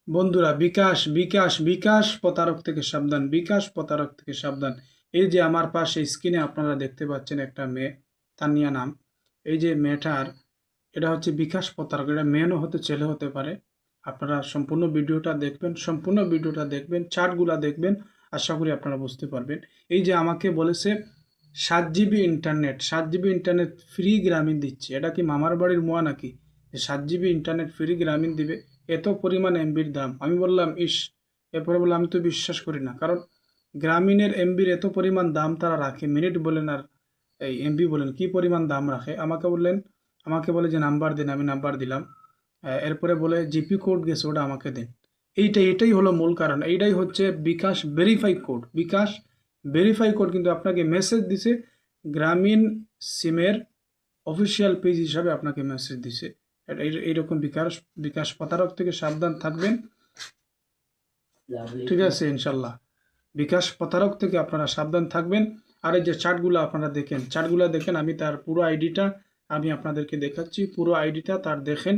বন্ধুরা, বিকাশ বিকাশ বিকাশ প্রতারক থেকে সাবধান, বিকাশ প্রতারক থেকে সাবধান। এই যে আমার পাশে স্ক্রিনে আপনারা দেখতে পাচ্ছেন একটা মেয়ে, তানিয়া নাম। এই যে মেয়েটার, এটা হচ্ছে বিকাশ প্রতারক। এটা মেয়েও হতে ছেলে হতে পারে। আপনারা সম্পূর্ণ ভিডিওটা দেখবেন, সম্পূর্ণ ভিডিওটা দেখবেন, চার্টগুলা দেখবেন। আশা করি আপনারা বুঝতে পারবেন। এই যে আমাকে বলেছে 7 GB internet, 7 GB internet free গ্রামীণ দিচ্ছে। এটা কি মামার বাড়ির মোয়া নাকি যে 7 জিবি ইন্টারনেট ফ্রি গ্রামীণ দিবে? এত পরিমাণ এমবির দাম। আমি বললাম ইস, এরপরে বললাম আমি তো বিশ্বাস করি না, কারণ গ্রামীণের এমবির এত পরিমাণ দাম তারা রাখে, মিনিট বলেন আর এই এমবি বলেন কি পরিমাণ দাম রাখে। আমাকে বলে যে নাম্বার দিন, আমি নাম্বার দিলাম। এরপরে বলে জিপি কোড গেছে, ওটা আমাকে দিন। এটাই হলো মূল কারণ। এইটাই হচ্ছে বিকাশ ভেরিফাই কোড। বিকাশ ভেরিফাই কোড কিন্তু আপনাকে মেসেজ দিছে, গ্রামীণ সিমের অফিসিয়াল পেজ হিসাবে আপনাকে মেসেজ দিছে। এইরকম বিকাশ বিকাশ প্রতারক থেকে সাবধান থাকবেন। ঠিক আছে, ইনশাল্লাহ বিকাশ প্রতারক থেকে আপনারা সাবধান থাকবেন। আর এই যে চার্টগুলো আপনারা দেখেন, চার্টগুলো দেখেন, আমি তার পুরো আইডিটা আমি আপনাদেরকে দেখাচ্ছি। পুরো আইডিটা তার দেখেন,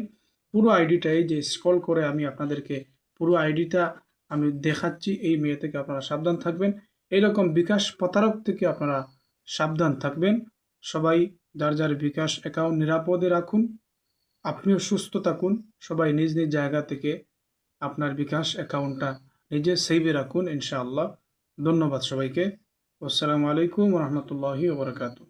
পুরো আইডিটা এই যে স্ক্রল করে আমি আপনাদেরকে পুরো আইডিটা আমি দেখাচ্ছি। এই মেয়ে থেকে আপনারা সাবধান থাকবেন। এইরকম বিকাশ প্রতারক থেকে আপনারা সাবধান থাকবেন। সবাই যার যার বিকাশ অ্যাকাউন্ট নিরাপদে রাখুন, আপনিও সুস্থ থাকুন। সবাই নিজ নিজ জায়গা থেকে আপনার বিকাশ অ্যাকাউন্টটা নিজে সেভে রাখুন ইনশাআল্লাহ। ধন্যবাদ সবাইকে। আসসালামু আলাইকুম রহমতুল্লাহি ওবরাকাতু।